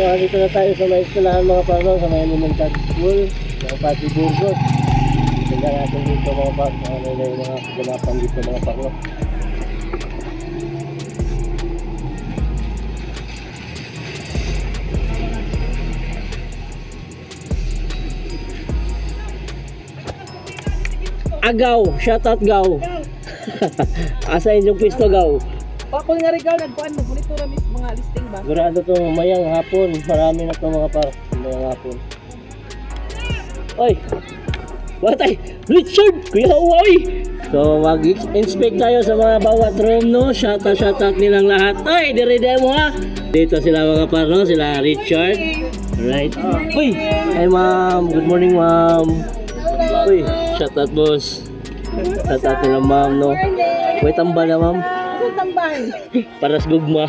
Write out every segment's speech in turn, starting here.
Dito na tayo sa may eskwelahan mga parno, sa may elementary school ng Pati Burgos. Tingnan natin dito mga parno, ano na yung mga kaganapan dito mga parno. Agaw, shout out Gaw. Asa inyong pwesto Gaw? Ako nga regal nagkuan mo monitor mis mga listing ba. Sigurado to mamayang hapon, marami na to mga par, mamayang hapon. Oy. Watay, Richard, Kuya Uwoy. So mag-inspect tayo sa mga bawat room no. Shout out nilang lahat. Oy, dire-dire mo ha. Dito sila mga par no, sila Richard. Right. Uy, hi ma'am. Good morning ma'am. Uy, shout out boss. Shout out nila ma'am no. Wait, tambal na ma'am. Tambay. Paras gugma.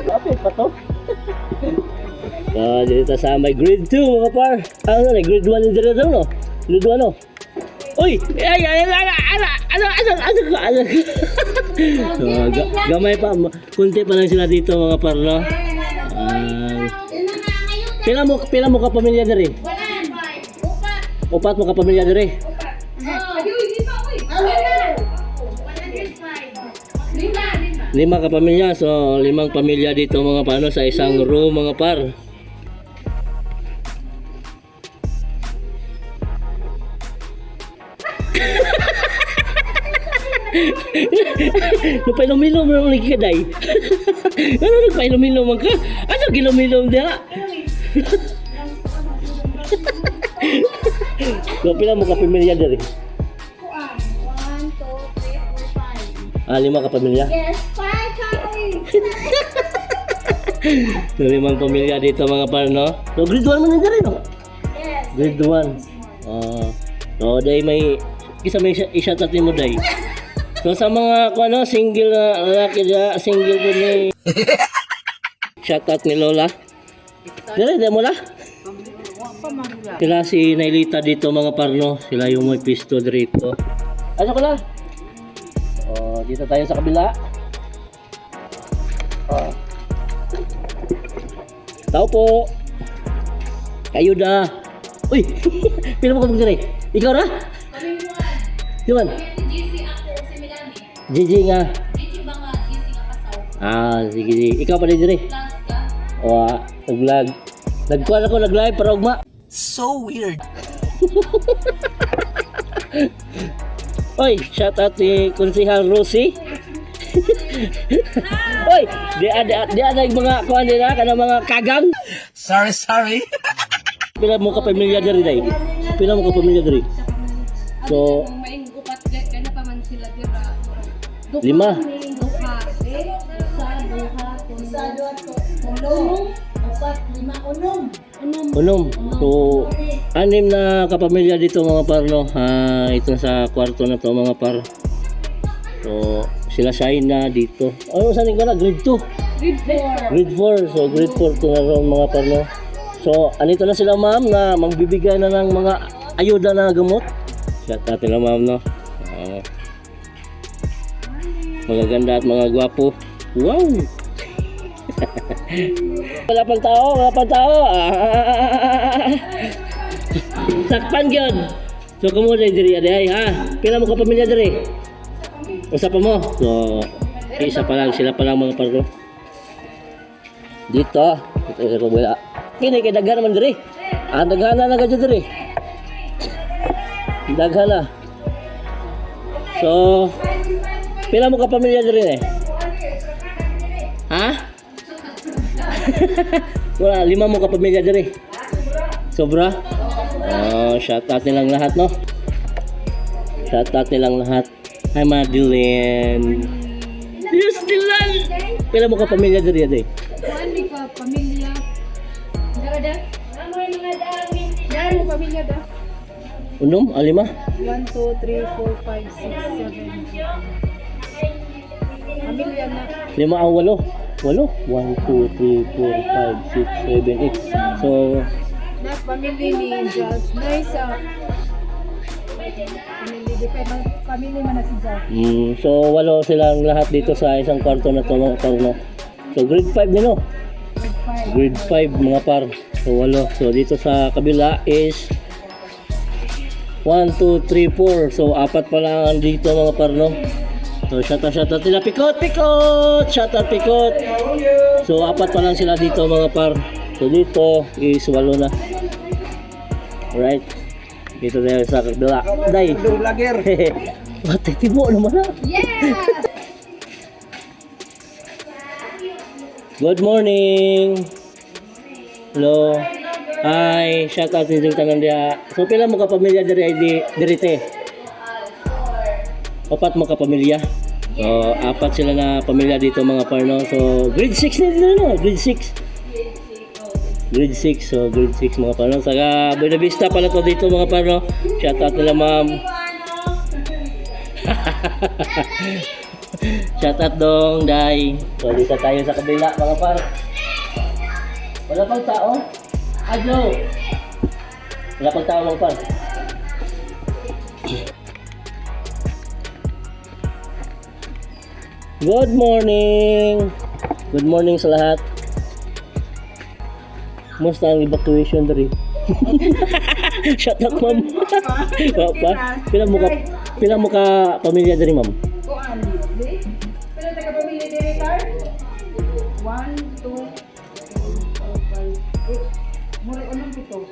Kapit pa to. Dito sa may grade 2 mga par. Ano na, grade 1 dito daw no? Grade 1 no? Uy! Ano? Gamay pa. Kunti pa lang sila dito mga par no? Pila mo ka pamilya diri? Upat mo ka pamilya diri? Lima ka pamilya, so 5 pamilya dito mga paano sa isang room mga par. Nagpailom-ilom mo naman nagkaday. Ano nagpailom-ilom man ka? Ano gilom-ilom dia? So pila mo ka pamilya diri? 5. 5 ka pamilya? Yes, 5. So 5 pamilya dito mga par no? So grade 1 man na rin no? Yes. Grade 1. So day may isa may i-shout mo day. So sa mga ano single na lalaki na single ko ni shout out ni Lola. Dire mo la? Sila si Nailita dito mga parno, sila yung may pisto dito. Asa ko la? Dito tayo sa kabila. Tao po. Kayo da. Uy, pila mo ka magdire? Ikaw ra? Siman? Gigi nga. Gigi ba nga? Gigi nga kasaw. Sige. Ikaw pa din dire? Nag-vlog. Nagkuhan ako, nag-live para ugma. So weird. Oy, shout out ni Konsehal Rosie. Oy, di ada yung mga kuhan nila, kana mga kagang. Sorry. Pila mo ka pamilya diri day? Pila mo ka pamilya diri? So, May upat gana pa man sila dira. 5. Duha. Unom. So, 6 na kapamilya dito mga par no. Ito sa kwarto na to mga par. So, sila Shine na dito. Ano saan ka na? Grade 2? Grade 4. So, grade 4 to na ron mga par no. So, anito na sila ma'am na magbibigay na ng mga ayuda na gamot. Shout out nila ma'am no. Mga ganda at mga gwapo. Wow! Wala pang tao. Sakpan gyud. So kamo diri ha. Pila mo ka pamilya diri? Usa pa mo. So isa pa lang sila pa lang mga parlo. Dito sa kabila. Kini kay daghan man diri. Daghan na gyud diri. Daghan na. So pila mo ka pamilya diri eh? Ha? Wala, 5 mo ka pamilya diri. Sobra? Shout out nilang lahat no. Shout out nilang lahat. Hi Madeline. Yes, Dylan. Pila mo ka pamilya diri ade? Kuan ka pamilya. Dara. Amo mga dami. Dara mo pamilya da. 5? 1 2 3 4 5 6 7. Pamilya na. 5 ang 8. 1, 2, 3, 4, 5, 6, 7, 8. So Na pamilya ni Jazz. Nice. Family, depend family man na siya. So, walo silang lahat dito sa isang kwarto na to mga par, no? So, grade 5 din, no? Grade Grade 5. 5 mga par. So, walo. So, dito sa kabila is 1, 2, 3, 4. So, apat pa lang dito mga par, no? So, shout out nila. Pikot! Shout out Pikot! So, apat pa lang sila dito mga par. So, dito is walo na. Alright. Dito na sa kabila. Day! Vlogger. What? Tibo naman na. Yeah! Good morning. Hello. Hi, shout out din tanan dia. So pila mo ka pamilya diri ay dirite? Apat mo ka pamilya. So apat sila na pamilya dito mga parno. So grade 6 na din no, grade 6. Grade 6, so grade 6 mga parno. Sa Buena Vista pala to dito mga parno. Shout out nila ma'am. Shout out dong, Day. So, dito tayo sa kabila, mga par. Wala pang tao? Adlo! Wala pang tao, mga par. Good morning! Good morning sa lahat. Musta ang evacuation dari? Shout out, ma'am. Papa, pila mo ka pamilya dari, ma'am? Kuan, di? Pila taga pamilya diri tar? 1, 2, 3, 4, 5. Mura unang pito.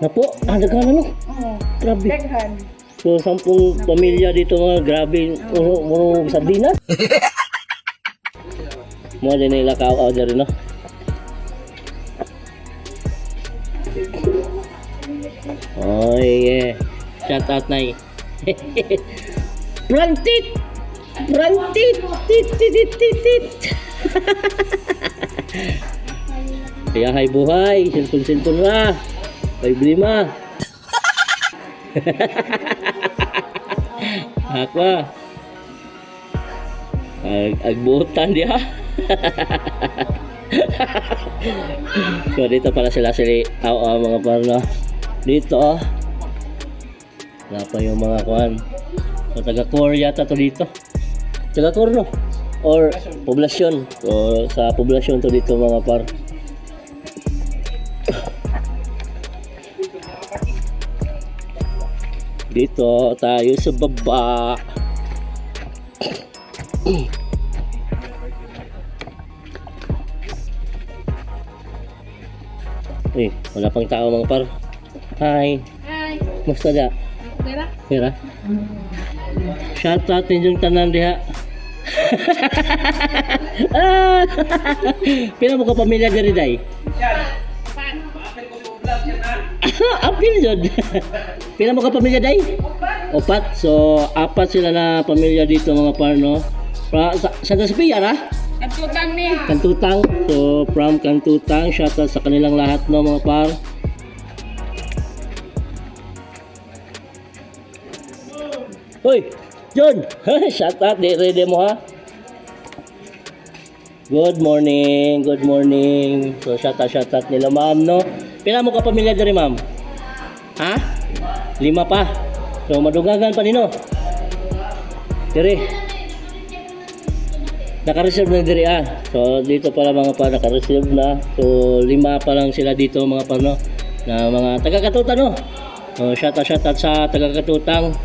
Napo, daghan no? Oo. Grabe. Daghan. So, 10 pamilya dito mga grabe. Muro sardinas. Mo din nila kao diri no. Oh yeah. Shout out Nay. Prantit. Tit. Kaya hay buhay, silpon na. Kay Blima. Ako. Agbutan dia. So dito pala sila mga parno. Dito. Wala pa yung mga kuan. So taga-core yata to dito. Taga-core no? Or poblasyon. So sa poblasyon to dito mga par. Dito tayo sa baba. Wala pang tao mga par. Hi. Hi! Musta da? Pera? Pera? Shout out ninyong tanan diha. Pila mo ka pamilya diri day? Apil jud. Pila mo ka pamilya day? Opat. So apat sila na pamilya dito mga parno. Sa Sophia ra? Katutang ni. Kantutang. So from Kantutang, shout out sa kanilang lahat no mga par. Hoy, John! Shout out, ready mo ha? Good morning. So shout out nila ma'am no. Pila mo ka pamilya diri ma'am? Ha? 5 pa. So madugagan pa nino. Diri. Naka-reserve na diri ah. So dito pala mga pa naka-reserve na. So 5 pa lang sila dito mga pa no. Na mga taga-Katutan no. So shout out sa taga-Katutang.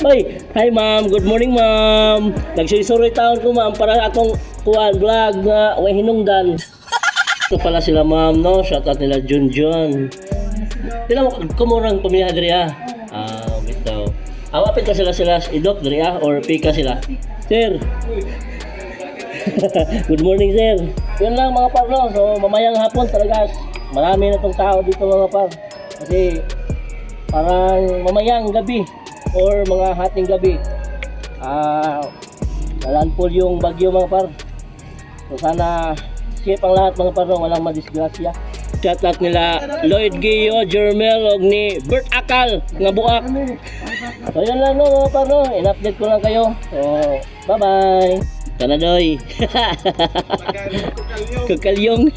Hoy, hi ma'am. Good morning ma'am. Nagsisuroy taon ko ma'am para akong kuan vlog na way hinungdan. Ito pala sila ma'am no. Shout out nila Junjun. Sila mo kumurang pamilya diri ah. Bitaw. Awapit ka sila idok diri ah or pika sila. Sir. Good morning sir. Yun lang mga par no. So mamayang hapon talaga marami na tong tao dito mga par. Kasi parang mamayang gabi or mga hating gabi. Nalandfall yung bagyo mga par. So sana safe ang lahat mga par no. Walang madisgrasya. Shout out nila Lloyd Gio, Jermel og ni Bert Akal nga buak. So yan lang no mga par no. In-update ko lang kayo. So bye bye. Kanadoy. Kukalyong.